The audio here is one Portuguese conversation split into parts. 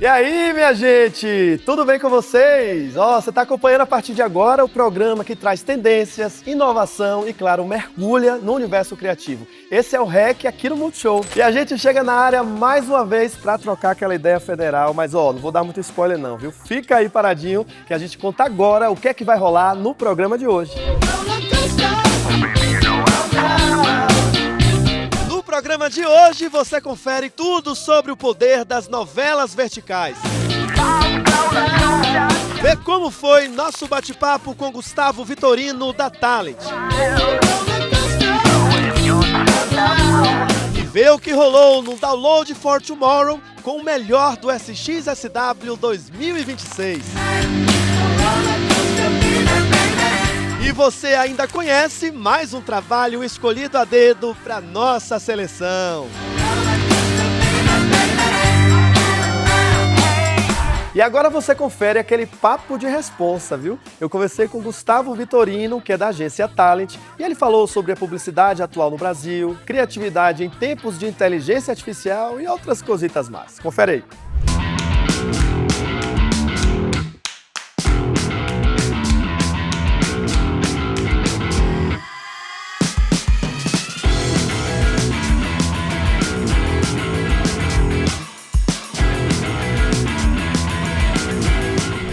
E aí, minha gente, tudo bem com vocês? Você está acompanhando a partir de agora o programa que traz tendências, inovação e, claro, mergulha no universo criativo. Esse é o REC aqui no Multishow. E a gente chega na área mais uma vez para trocar aquela ideia federal, mas não vou dar muito spoiler não, viu? Fica aí paradinho que a gente conta agora o que é que vai rolar no programa de hoje. No programa de hoje você confere tudo sobre o poder das novelas verticais. Vê como foi nosso bate-papo com Gustavo Vitorino da Talent. E vê o que rolou no Download for Tomorrow com o melhor do SXSW 2026. E você ainda conhece mais um trabalho escolhido a dedo para nossa seleção. E agora você confere aquele papo de responsa, viu? Eu conversei com Gustavo Vitorino, que é da agência Talent, e ele falou sobre a publicidade atual no Brasil, criatividade em tempos de inteligência artificial e outras cositas más. Confere aí.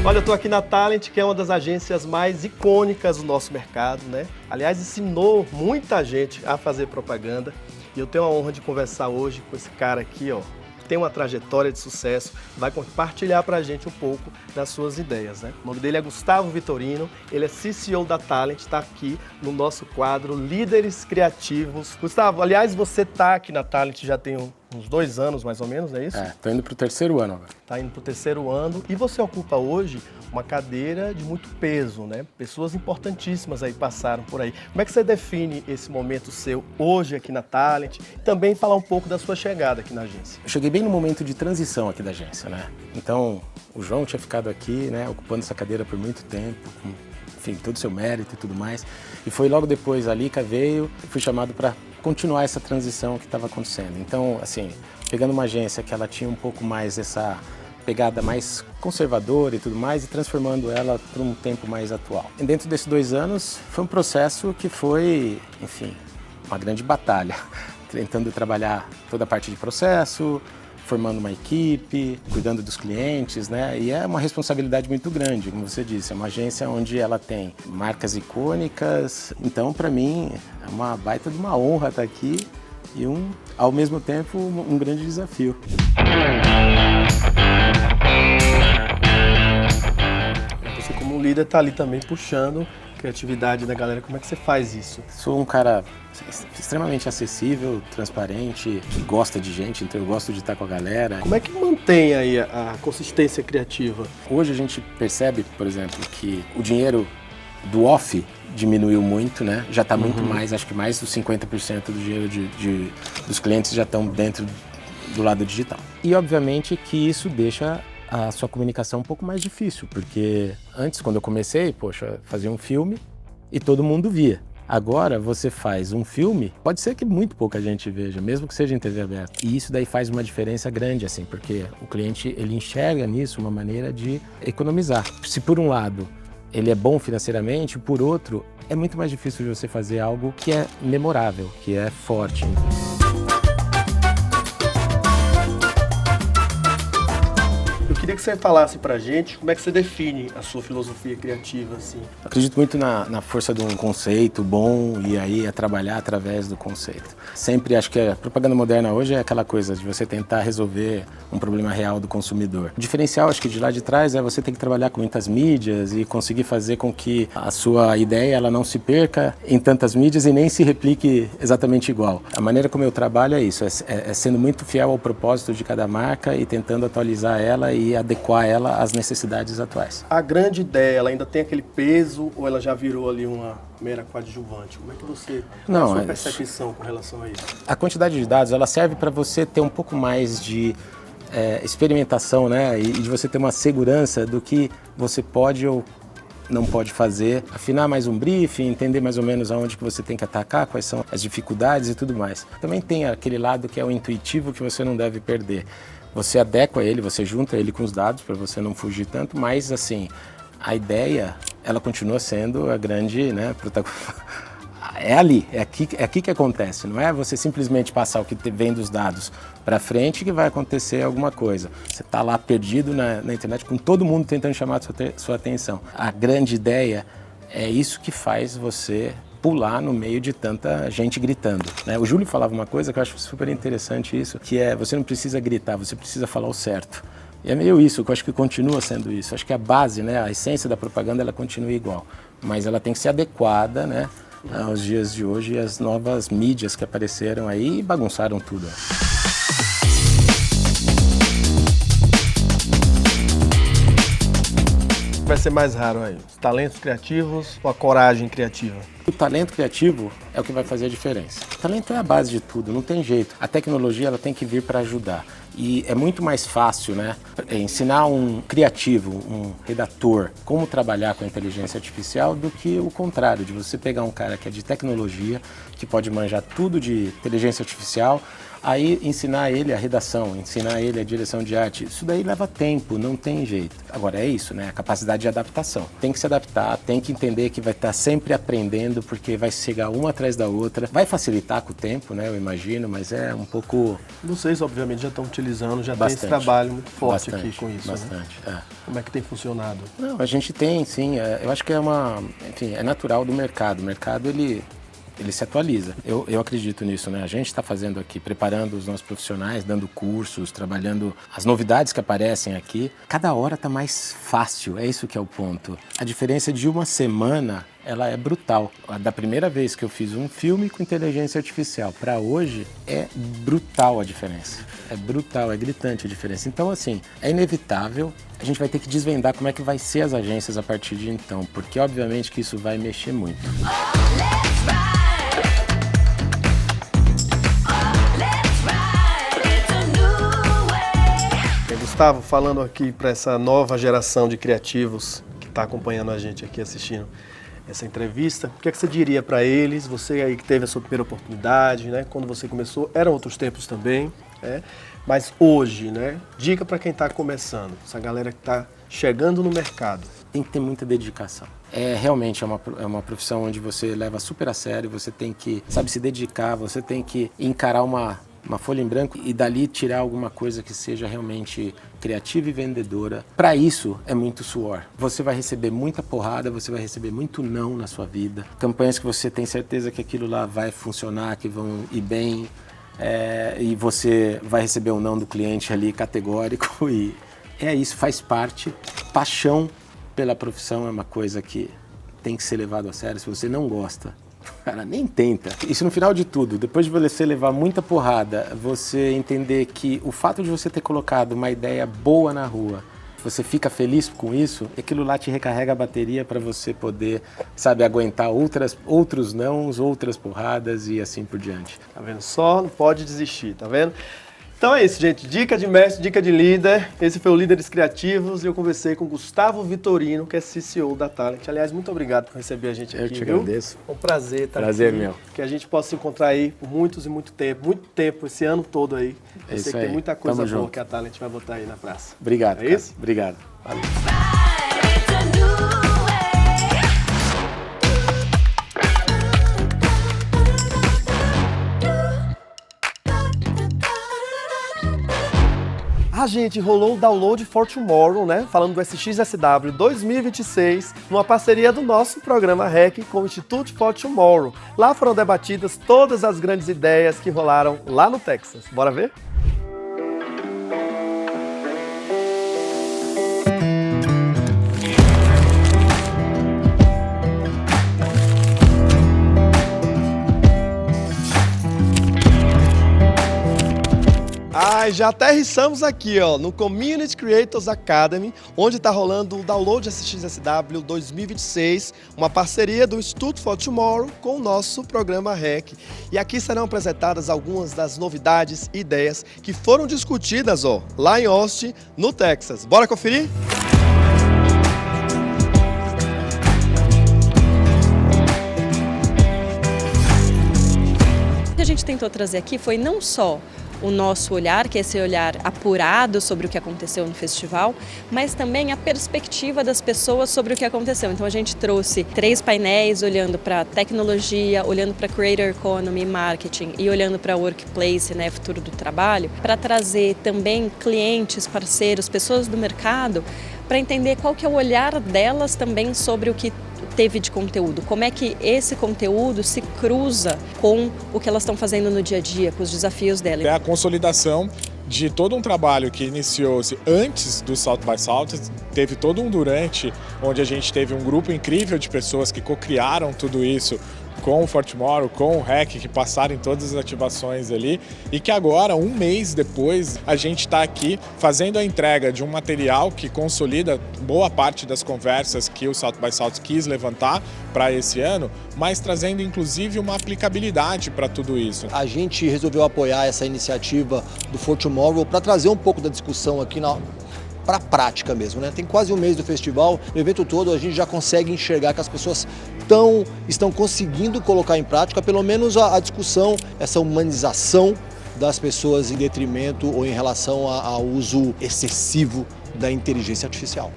Olha, eu estou aqui na Talent, que é uma das agências mais icônicas do nosso mercado, né? Aliás, ensinou muita gente a fazer propaganda. E eu tenho a honra de conversar hoje com esse cara aqui, que tem uma trajetória de sucesso, vai compartilhar pra gente um pouco das suas ideias, né? O nome dele é Gustavo Vitorino, ele é CCO da Talent, está aqui no nosso quadro Líderes Criativos. Gustavo, aliás, você tá aqui na Talent já tem uns 2 anos, mais ou menos, não é isso? Tô indo pro 3º ano agora. Tá indo pro 3º ano e você ocupa hoje uma cadeira de muito peso, né? Pessoas importantíssimas aí passaram por aí. Como é que você define esse momento seu hoje aqui na Talent? E também falar um pouco da sua chegada aqui na agência. Eu cheguei bem no momento de transição aqui da agência, né? Então, o João tinha ficado aqui, né, ocupando essa cadeira por muito tempo, com, enfim, todo o seu mérito e tudo mais. E foi logo depois a Lica veio, fui chamado para continuar essa transição que estava acontecendo. Então, assim, pegando uma agência que ela tinha um pouco mais essa pegada mais conservadora e tudo mais e transformando ela para um tempo mais atual. E dentro desses 2 anos foi um processo que foi, enfim, uma grande batalha, tentando trabalhar toda a parte de processo, formando uma equipe, cuidando dos clientes, né? E é uma responsabilidade muito grande, como você disse, é uma agência onde ela tem marcas icônicas. Então, para mim, é uma baita de uma honra estar aqui e, ao mesmo tempo, um grande desafio. Você, como líder, está ali também puxando a criatividade da galera. Como é que você faz isso? Sou um cara extremamente acessível, transparente, que gosta de gente, então eu gosto de estar com a galera. Como é que mantém aí a consistência criativa? Hoje a gente percebe, por exemplo, que o dinheiro do off diminuiu muito, né? Já está muito mais, acho que mais dos 50% do dinheiro dos clientes já estão dentro do lado digital. E obviamente que isso deixa a sua comunicação um pouco mais difícil, porque antes, quando eu comecei, fazia um filme e todo mundo via. Agora você faz um filme, pode ser que muito pouca gente veja, mesmo que seja em TV aberta. E isso daí faz uma diferença grande, assim, porque o cliente, ele enxerga nisso uma maneira de economizar. Se por um lado ele é bom financeiramente, por outro, é muito mais difícil de você fazer algo que é memorável, que é forte. Eu queria que você falasse pra gente como é que você define a sua filosofia criativa, assim. Acredito muito na força de um conceito bom e aí é trabalhar através do conceito. Sempre acho que a propaganda moderna hoje é aquela coisa de você tentar resolver um problema real do consumidor. O diferencial, acho que de lá de trás, é você ter que trabalhar com muitas mídias e conseguir fazer com que a sua ideia ela não se perca em tantas mídias e nem se replique exatamente igual. A maneira como eu trabalho é isso, é sendo muito fiel ao propósito de cada marca e tentando atualizar ela e adequar ela às necessidades atuais. A grande ideia, ela ainda tem aquele peso ou ela já virou ali uma mera coadjuvante? Como é que você... Qual a sua percepção com relação a isso? A quantidade de dados, ela serve para você ter um pouco mais de experimentação, né? E de você ter uma segurança do que você pode ou não pode fazer, afinar mais um briefing, entender mais ou menos aonde que você tem que atacar, quais são as dificuldades e tudo mais. Também tem aquele lado que é o intuitivo que você não deve perder. Você adequa ele, você junta ele com os dados para você não fugir tanto, mas assim, a ideia, ela continua sendo a grande, né, é ali, é aqui que acontece, não é você simplesmente passar o que vem dos dados para frente que vai acontecer alguma coisa. Você está lá perdido na internet com todo mundo tentando chamar a sua atenção. A grande ideia é isso que faz você pular no meio de tanta gente gritando, né? O Júlio falava uma coisa que eu acho super interessante isso, que é você não precisa gritar, você precisa falar o certo. E é meio isso, que eu acho que continua sendo isso. Acho que a base, né, a essência da propaganda, ela continua igual, mas ela tem que ser adequada, né, aos dias de hoje e às novas mídias que apareceram aí e bagunçaram tudo. Vai ser mais raro aí, os talentos criativos ou a coragem criativa? O talento criativo é o que vai fazer a diferença. O talento é a base de tudo, não tem jeito. A tecnologia ela tem que vir para ajudar. E é muito mais fácil, né, ensinar um criativo, um redator, como trabalhar com a inteligência artificial do que o contrário, de você pegar um cara que é de tecnologia, que pode manjar tudo de inteligência artificial, aí ensinar ele a redação, ensinar ele a direção de arte. Isso daí leva tempo, não tem jeito. Agora é isso, né, a capacidade de adaptação. Tem que se adaptar, tem que entender que vai estar sempre aprendendo, porque vai chegar uma atrás da outra. Vai facilitar com o tempo, né, eu imagino, mas é um pouco... Vocês, obviamente, já estão utilizando, já bastante, tem esse trabalho muito forte bastante, aqui com isso, bastante, né? Como é que tem funcionado? Não, a gente tem, sim. Eu acho que enfim, é natural do mercado. O mercado, ele se atualiza. Eu acredito nisso, né? A gente está fazendo aqui, preparando os nossos profissionais, dando cursos, trabalhando as novidades que aparecem aqui. Cada hora está mais fácil, é isso que é o ponto. A diferença de uma semana, ela é brutal. Da primeira vez que eu fiz um filme com inteligência artificial para hoje, é brutal a diferença. É brutal, é gritante a diferença. Então, assim, é inevitável. A gente vai ter que desvendar como é que vai ser as agências a partir de então, porque obviamente que isso vai mexer muito. Gustavo, falando aqui para essa nova geração de criativos que está acompanhando a gente aqui, assistindo essa entrevista, o que é que você diria para eles? Você aí que teve a sua primeira oportunidade, né? Quando você começou, eram outros tempos também, né? Mas hoje, né? Dica para quem está começando, essa galera que está chegando no mercado. Tem que ter muita dedicação. Realmente é uma profissão onde você leva super a sério, você tem que, sabe, se dedicar, você tem que encarar uma folha em branco e dali tirar alguma coisa que seja realmente criativa e vendedora. Para isso é muito suor. Você vai receber muita porrada, você vai receber muito não na sua vida. Campanhas que você tem certeza que aquilo lá vai funcionar, que vão ir bem, e você vai receber um não do cliente ali categórico e é isso, faz parte. Paixão pela profissão é uma coisa que tem que ser levado a sério. Se você não gosta, cara, nem tenta. Isso no final de tudo, depois de você levar muita porrada, você entender que o fato de você ter colocado uma ideia boa na rua, você fica feliz com isso, aquilo lá te recarrega a bateria para você poder, sabe, aguentar outros nãos, outras porradas e assim por diante. Tá vendo? Só não pode desistir, tá vendo? Então é isso, gente. Dica de mestre, dica de líder. Esse foi o Líderes Criativos e eu conversei com Gustavo Vitorino, que é CCO da Talent. Aliás, muito obrigado por receber a gente aqui. Eu te agradeço. É um prazer estar prazer aqui. Meu. Que a gente possa se encontrar aí por muito tempo, esse ano todo aí. Eu sei que tem muita coisa boa que a Talent vai botar aí na praça. Obrigado, é isso? Obrigado. Valeu. Gente, rolou o Download for Tomorrow, né? Falando do SXSW 2026, numa parceria do nosso programa REC com o Institute for Tomorrow. Lá foram debatidas todas as grandes ideias que rolaram lá no Texas. Bora ver? Já aterrissamos aqui, ó, no Community Creators Academy, onde está rolando o Download SXSW 2026, uma parceria do Institute for Tomorrow com o nosso programa REC. E aqui serão apresentadas algumas das novidades e ideias que foram discutidas, ó, lá em Austin, no Texas. Bora conferir? O que a gente tentou trazer aqui foi não só o nosso olhar, que é esse olhar apurado sobre o que aconteceu no festival, mas também a perspectiva das pessoas sobre o que aconteceu. Então a gente trouxe 3 painéis olhando para tecnologia, olhando para creator economy, marketing e olhando para workplace, né, futuro do trabalho, para trazer também clientes, parceiros, pessoas do mercado, para entender qual que é o olhar delas também sobre o que teve de conteúdo, como é que esse conteúdo se cruza com o que elas estão fazendo no dia a dia, com os desafios delas. É a consolidação de todo um trabalho que iniciou-se antes do South by Southwest, teve todo um durante, onde a gente teve um grupo incrível de pessoas que co-criaram tudo isso com o For Tomorrow, com o REC, que passaram em todas as ativações ali, e que agora, um mês depois, a gente está aqui fazendo a entrega de um material que consolida boa parte das conversas que o South by Southwest quis levantar para esse ano, mas trazendo inclusive uma aplicabilidade para tudo isso. A gente resolveu apoiar essa iniciativa do For Tomorrow para trazer um pouco da discussão aqui para a prática mesmo, né? Tem quase um mês do festival, no evento todo a gente já consegue enxergar que as pessoas estão conseguindo colocar em prática pelo menos a discussão, essa humanização das pessoas em detrimento ou em relação ao uso excessivo da inteligência artificial.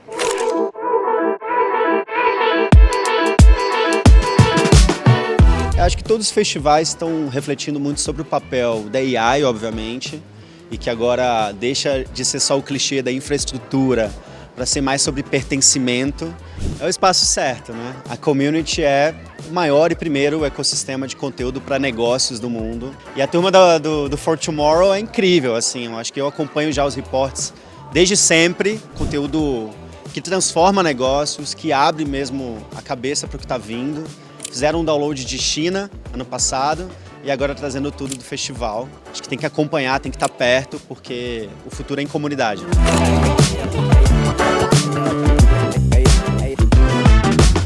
Eu acho que todos os festivais estão refletindo muito sobre o papel da AI, obviamente, e que agora deixa de ser só o clichê da infraestrutura para ser mais sobre pertencimento. É o espaço certo, né? A community é o maior e primeiro ecossistema de conteúdo para negócios do mundo. E a turma do For Tomorrow é incrível, assim, eu acho que eu acompanho já os reports desde sempre, conteúdo que transforma negócios, que abre mesmo a cabeça para o que está vindo. Fizeram um download de China ano passado, e agora trazendo tudo do festival. Acho que tem que acompanhar, tem que estar perto, porque o futuro é em comunidade.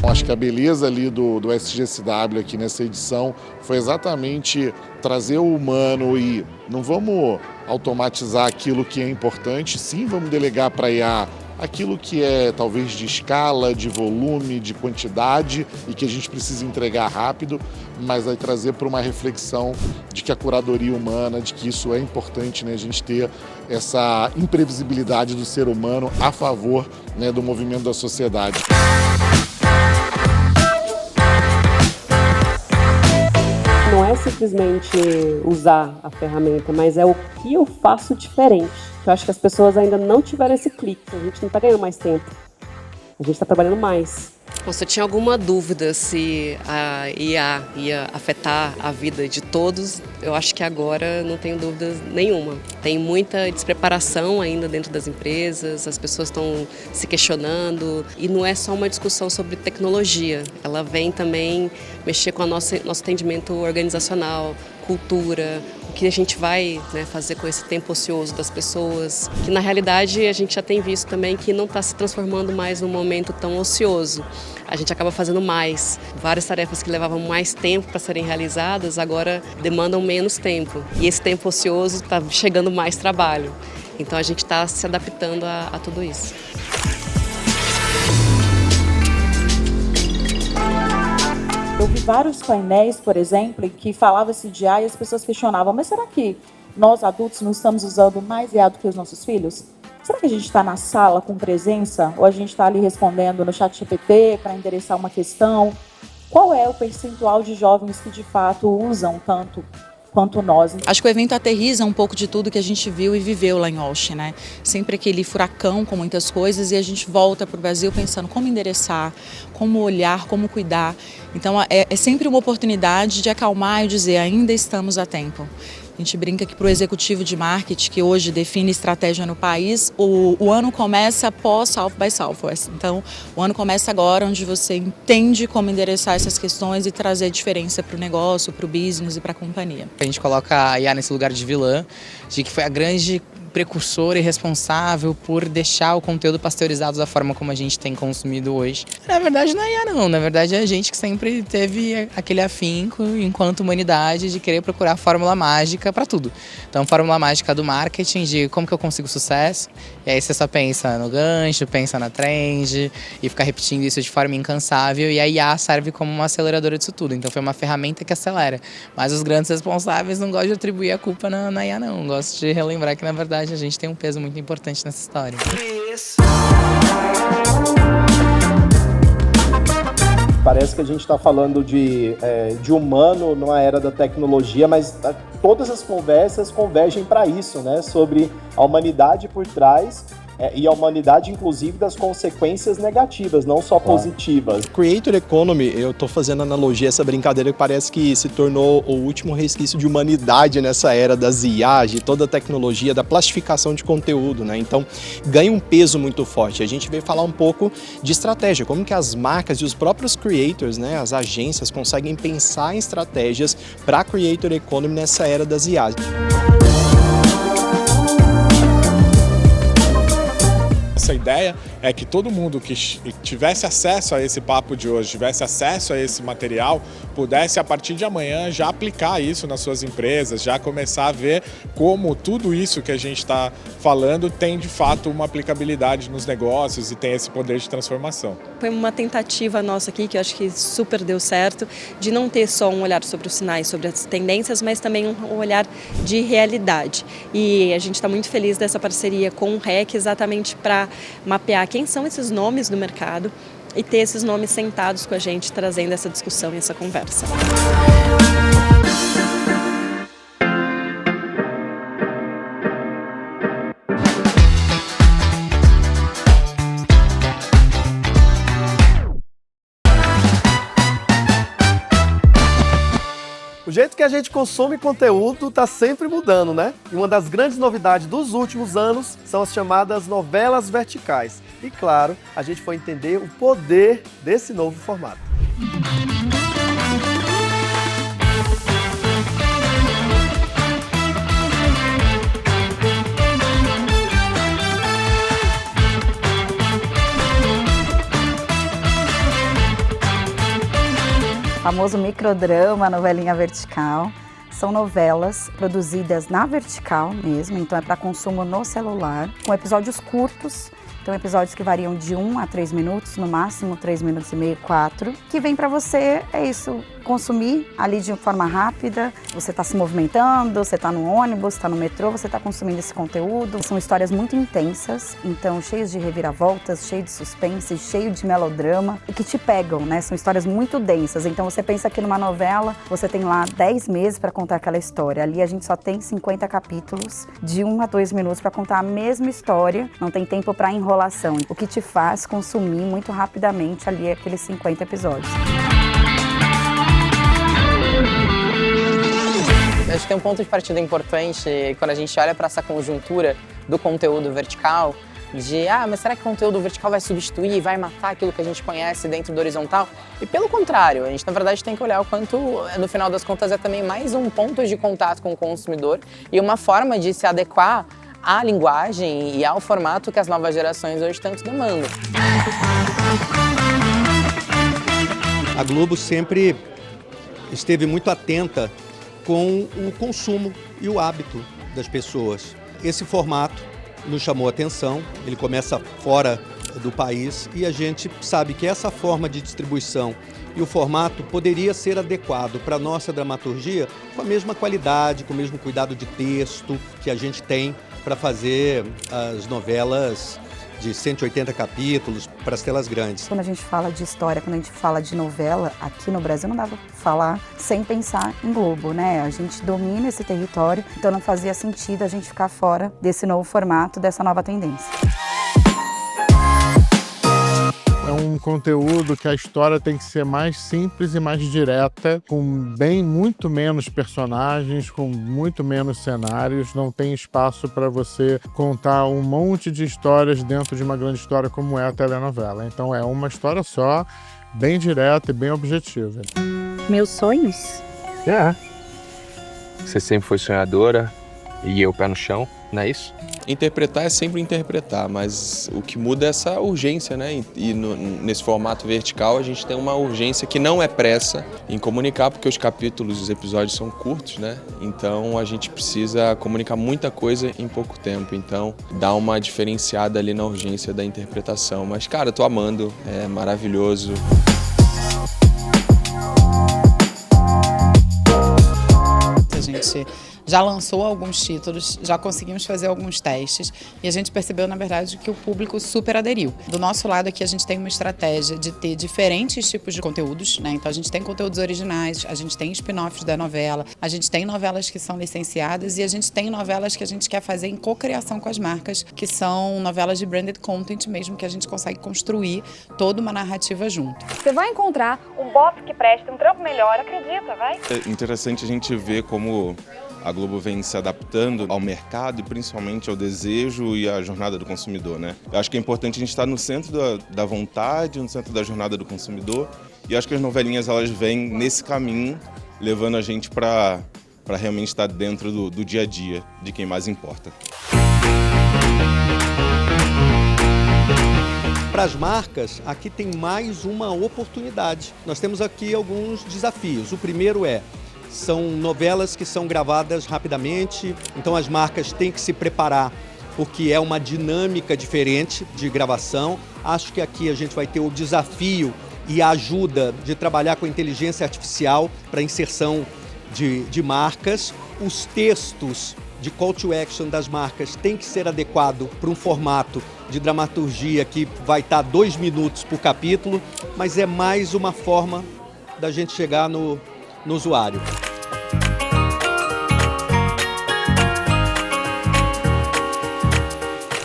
Acho que a beleza ali do SGSW aqui nessa edição foi exatamente trazer o humano e não vamos automatizar aquilo que é importante, sim, vamos delegar para a IA aquilo que é talvez de escala, de volume, de quantidade e que a gente precisa entregar rápido, mas aí trazer para uma reflexão de que a curadoria humana, de que isso é importante, né, a gente ter essa imprevisibilidade do ser humano a favor, né, do movimento da sociedade. Não é simplesmente usar a ferramenta, mas é o que eu faço diferente. Eu acho que as pessoas ainda não tiveram esse clique, a gente não está ganhando mais tempo, a gente está trabalhando mais. Você tinha alguma dúvida se a IA ia afetar a vida de todos? Eu acho que agora não tenho dúvida nenhuma. Tem muita despreparação ainda dentro das empresas, as pessoas estão se questionando e não é só uma discussão sobre tecnologia, ela vem também mexer com o nosso entendimento organizacional, cultura, o que a gente vai, né, fazer com esse tempo ocioso das pessoas, que na realidade a gente já tem visto também que não está se transformando mais num momento tão ocioso. A gente acaba fazendo mais. Várias tarefas que levavam mais tempo para serem realizadas agora demandam menos tempo. E esse tempo ocioso está chegando mais trabalho. Então a gente está se adaptando a tudo isso. Eu vi vários painéis, por exemplo, em que falava-se de IA e as pessoas questionavam, mas será que nós adultos não estamos usando mais IA do que os nossos filhos? Será que a gente está na sala com presença ou a gente está ali respondendo no chat GPT para endereçar uma questão? Qual é o percentual de jovens que de fato usam tanto quanto nós? Acho que o evento aterriza um pouco de tudo que a gente viu e viveu lá em Austin, né? Sempre aquele furacão com muitas coisas e a gente volta para o Brasil pensando como endereçar, como olhar, como cuidar. Então é sempre uma oportunidade de acalmar e dizer ainda estamos a tempo. A gente brinca que para o executivo de marketing, que hoje define estratégia no país, o ano começa pós South by Southwest. Então, o ano começa agora, onde você entende como endereçar essas questões e trazer diferença para o negócio, para o business e para a companhia. A gente coloca a IA nesse lugar de vilã, de que foi a grande precursor e responsável por deixar o conteúdo pasteurizado da forma como a gente tem consumido hoje. Na verdade não é IA não, na verdade é a gente que sempre teve aquele afinco enquanto humanidade de querer procurar a fórmula mágica para tudo. Então fórmula mágica do marketing, de como que eu consigo sucesso, e aí você só pensa no gancho, pensa na trend e fica repetindo isso de forma incansável, e a IA serve como uma aceleradora disso tudo, então foi uma ferramenta que acelera. Mas os grandes responsáveis não gostam de atribuir a culpa na IA não, gostam de relembrar que na verdade a gente tem um peso muito importante nessa história. Parece que a gente está falando de humano numa era da tecnologia, mas todas as conversas convergem para isso, né? Sobre a humanidade por trás e a humanidade, inclusive, das consequências negativas, não só positivas. Creator Economy, eu estou fazendo analogia, essa brincadeira que parece que se tornou o último resquício de humanidade nessa era das IAs, de toda a tecnologia, da plastificação de conteúdo, né? Então, ganha um peso muito forte. A gente veio falar um pouco de estratégia, como que as marcas e os próprios creators, né, as agências, conseguem pensar em estratégias para a Creator Economy nessa era das IAs. Essa ideia é que todo mundo que tivesse acesso a esse papo de hoje, tivesse acesso a esse material, pudesse a partir de amanhã já aplicar isso nas suas empresas, já começar a ver como tudo isso que a gente está falando tem de fato uma aplicabilidade nos negócios e tem esse poder de transformação. Foi uma tentativa nossa aqui, que eu acho que super deu certo, de não ter só um olhar sobre os sinais, sobre as tendências, mas também um olhar de realidade. E a gente está muito feliz dessa parceria com o REC, exatamente para mapear quem são esses nomes do mercado e ter esses nomes sentados com a gente, trazendo essa discussão e essa conversa. O jeito que a gente consome conteúdo está sempre mudando, né? E uma das grandes novidades dos últimos anos são as chamadas novelas verticais. E claro, a gente foi entender o poder desse novo formato. Famoso microdrama, novelinha vertical. São novelas produzidas na vertical mesmo, então é para consumo no celular, com episódios curtos. Então episódios que variam de 1 a 3 minutos, no máximo 3 minutos e meio, 4, que vem para você, é isso, consumir ali de forma rápida. Você está se movimentando, você está no ônibus, está no metrô, você está consumindo esse conteúdo. São histórias muito intensas, então cheias de reviravoltas, cheio de suspense, cheio de melodrama, e que te pegam, né? São histórias muito densas, então você pensa que numa novela você tem lá 10 meses para contar aquela história. Ali a gente só tem 50 capítulos, de 1 a 2 minutos para contar a mesma história, não tem tempo para enrolação, o que te faz consumir muito rapidamente ali aqueles 50 episódios. Acho que tem um ponto de partida importante quando a gente olha para essa conjuntura do conteúdo vertical, de, mas será que o conteúdo vertical vai substituir, vai matar aquilo que a gente conhece dentro do horizontal? E pelo contrário, a gente na verdade tem que olhar o quanto, no final das contas, é também mais um ponto de contato com o consumidor e uma forma de se adequar à linguagem e ao formato que as novas gerações hoje tanto demandam. A Globo sempre esteve muito atenta com o consumo e o hábito das pessoas. Esse formato nos chamou a atenção, ele começa fora do país e a gente sabe que essa forma de distribuição e o formato poderia ser adequado para a nossa dramaturgia com a mesma qualidade, com o mesmo cuidado de texto que a gente tem para fazer as novelas de 180 capítulos para as telas grandes. Quando a gente fala de história, quando a gente fala de novela, aqui no Brasil não dá para falar sem pensar em Globo, né? A gente domina esse território, então não fazia sentido a gente ficar fora desse novo formato, dessa nova tendência. É um conteúdo que a história tem que ser mais simples e mais direta, com muito menos personagens, com muito menos cenários. Não tem espaço para você contar um monte de histórias dentro de uma grande história como é a telenovela. Então é uma história só, bem direta e bem objetiva. Meus sonhos? Você sempre foi sonhadora e eu pé no chão. Não é isso? Interpretar é sempre interpretar, mas o que muda é essa urgência, né? E nesse formato vertical a gente tem uma urgência que não é pressa em comunicar, porque os capítulos, os episódios são curtos, né? Então a gente precisa comunicar muita coisa em pouco tempo, então dá uma diferenciada ali na urgência da interpretação. Mas, cara, eu tô amando, é maravilhoso. A gente já lançou alguns títulos, já conseguimos fazer alguns testes e a gente percebeu, na verdade, que o público super aderiu. Do nosso lado aqui, a gente tem uma estratégia de ter diferentes tipos de conteúdos, né? Então, a gente tem conteúdos originais, a gente tem spin-offs da novela, a gente tem novelas que são licenciadas e a gente tem novelas que a gente quer fazer em cocriação com as marcas, que são novelas de branded content mesmo, que a gente consegue construir toda uma narrativa junto. Você vai encontrar um bop que presta um trampo melhor, acredita, vai? É interessante a gente ver como a Globo vem se adaptando ao mercado e principalmente ao desejo e à jornada do consumidor, né? Eu acho que é importante a gente estar no centro da vontade, no centro da jornada do consumidor, e eu acho que as novelinhas elas vêm nesse caminho, levando a gente para realmente estar dentro do dia a dia, de quem mais importa. Para as marcas, aqui tem mais uma oportunidade. Nós temos aqui alguns desafios. O primeiro são novelas que são gravadas rapidamente, então as marcas têm que se preparar, porque é uma dinâmica diferente de gravação. Acho que aqui a gente vai ter o desafio e a ajuda de trabalhar com a inteligência artificial para inserção de marcas. Os textos de call to action das marcas têm que ser adequado para um formato de dramaturgia que vai estar 2 minutos por capítulo, mas é mais uma forma da gente chegar no usuário.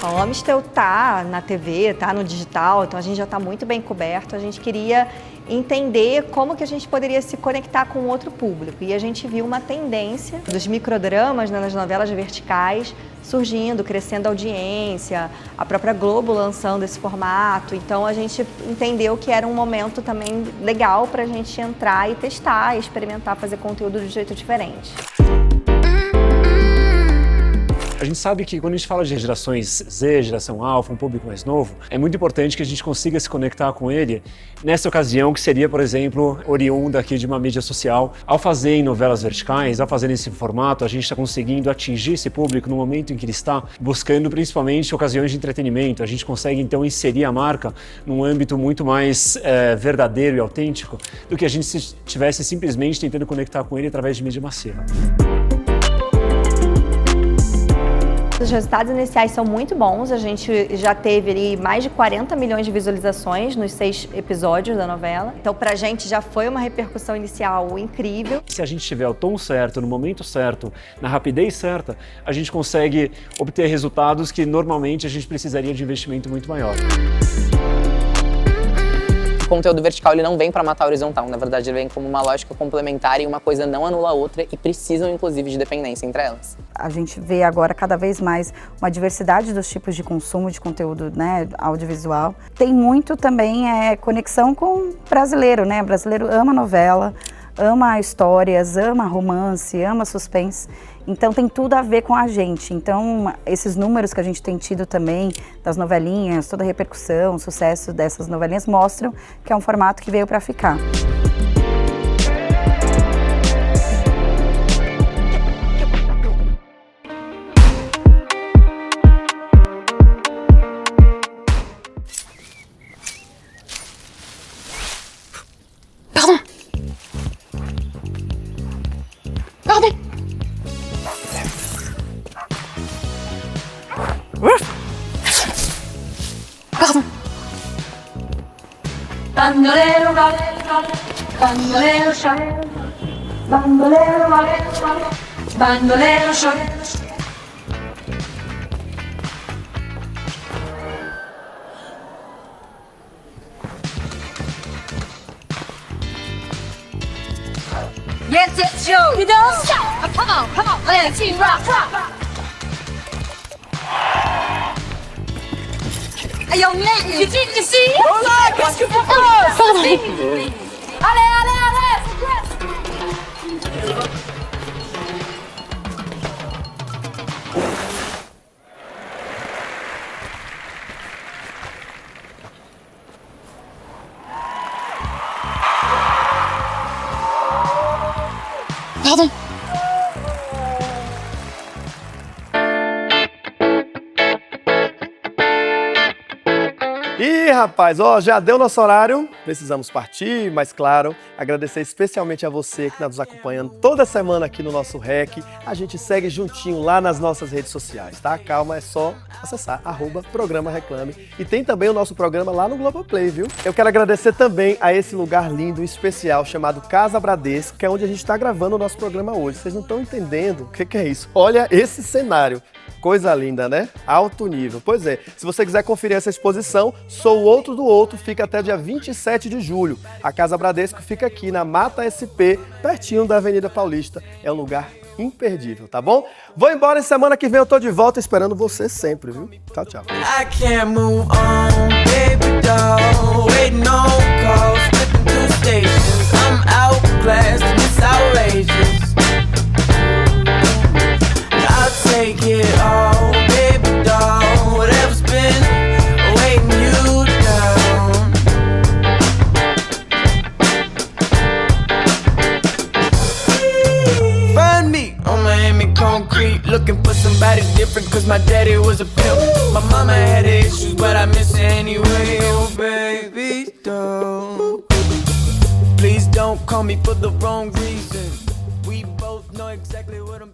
O Amistel tá na TV, tá no digital, então a gente já está muito bem coberto. A gente queria entender como que a gente poderia se conectar com outro público. E a gente viu uma tendência dos microdramas, né, nas novelas verticais surgindo, crescendo a audiência, a própria Globo lançando esse formato. Então a gente entendeu que era um momento também legal para a gente entrar e testar, e experimentar, fazer conteúdo de um jeito diferente. A gente sabe que quando a gente fala de gerações Z, geração alfa, um público mais novo, é muito importante que a gente consiga se conectar com ele nessa ocasião que seria, por exemplo, oriunda aqui de uma mídia social. Ao fazer em novelas verticais, ao fazer nesse formato, a gente está conseguindo atingir esse público no momento em que ele está buscando principalmente ocasiões de entretenimento. A gente consegue então inserir a marca num âmbito muito mais verdadeiro e autêntico do que a gente estivesse simplesmente tentando conectar com ele através de mídia massiva. Os resultados iniciais são muito bons, a gente já teve ali mais de 40 milhões de visualizações nos 6 episódios da novela. Então pra gente já foi uma repercussão inicial incrível. Se a gente tiver o tom certo, no momento certo, na rapidez certa, a gente consegue obter resultados que normalmente a gente precisaria de investimento muito maior. O conteúdo vertical ele não vem para matar a horizontal, na verdade ele vem como uma lógica complementar e uma coisa não anula a outra e precisam inclusive de dependência entre elas. A gente vê agora cada vez mais uma diversidade dos tipos de consumo de conteúdo, né, audiovisual. Tem muito também conexão com o brasileiro, né? O brasileiro ama novela, ama histórias, ama romance, ama suspense. Então tem tudo a ver com a gente. Então esses números que a gente tem tido também das novelinhas, toda a repercussão, o sucesso dessas novelinhas mostram que é um formato que veio para ficar. Pardon. Pardon. Pardon. Bandolero, bandolero, chalero, bandolero, bandolero, chalero. Yes, it's you. You don't stop. Come on, let's see, rock. Aí eu nem de si. Olá, qu'est-ce que vous faites? Allez. Pardon. Ih, rapaz, ó, já deu nosso horário, precisamos partir, mas claro, agradecer especialmente a você que está nos acompanhando toda semana aqui no nosso REC. A gente segue juntinho lá nas nossas redes sociais, tá? Calma, é só acessar @Programa Reclame. E tem também o nosso programa lá no Globoplay, viu? Eu quero agradecer também a esse lugar lindo e especial chamado Casa Bradesco, que é onde a gente está gravando o nosso programa hoje. Vocês não estão entendendo o que é isso? Olha esse cenário. Coisa linda, né? Alto nível. Pois é, se você quiser conferir essa exposição, Sou o Outro do Outro fica até dia 27 de julho. A Casa Bradesco fica aqui na Mata SP, pertinho da Avenida Paulista. É um lugar imperdível, tá bom? Vou embora e semana que vem eu tô de volta esperando você sempre, viu? Tchau, tchau. I can't move on, baby doll. Waiting on calls, flipping through stations. I'm outclassed and it's outrageous. I'll take it all, baby doll. Whatever's been weighing you down. Find me on Miami concrete, looking for somebody different, cause my daddy was a pimp. My mama had issues, but I miss her anyway. Oh baby doll, please don't call me for the wrong reason. We both know exactly what I'm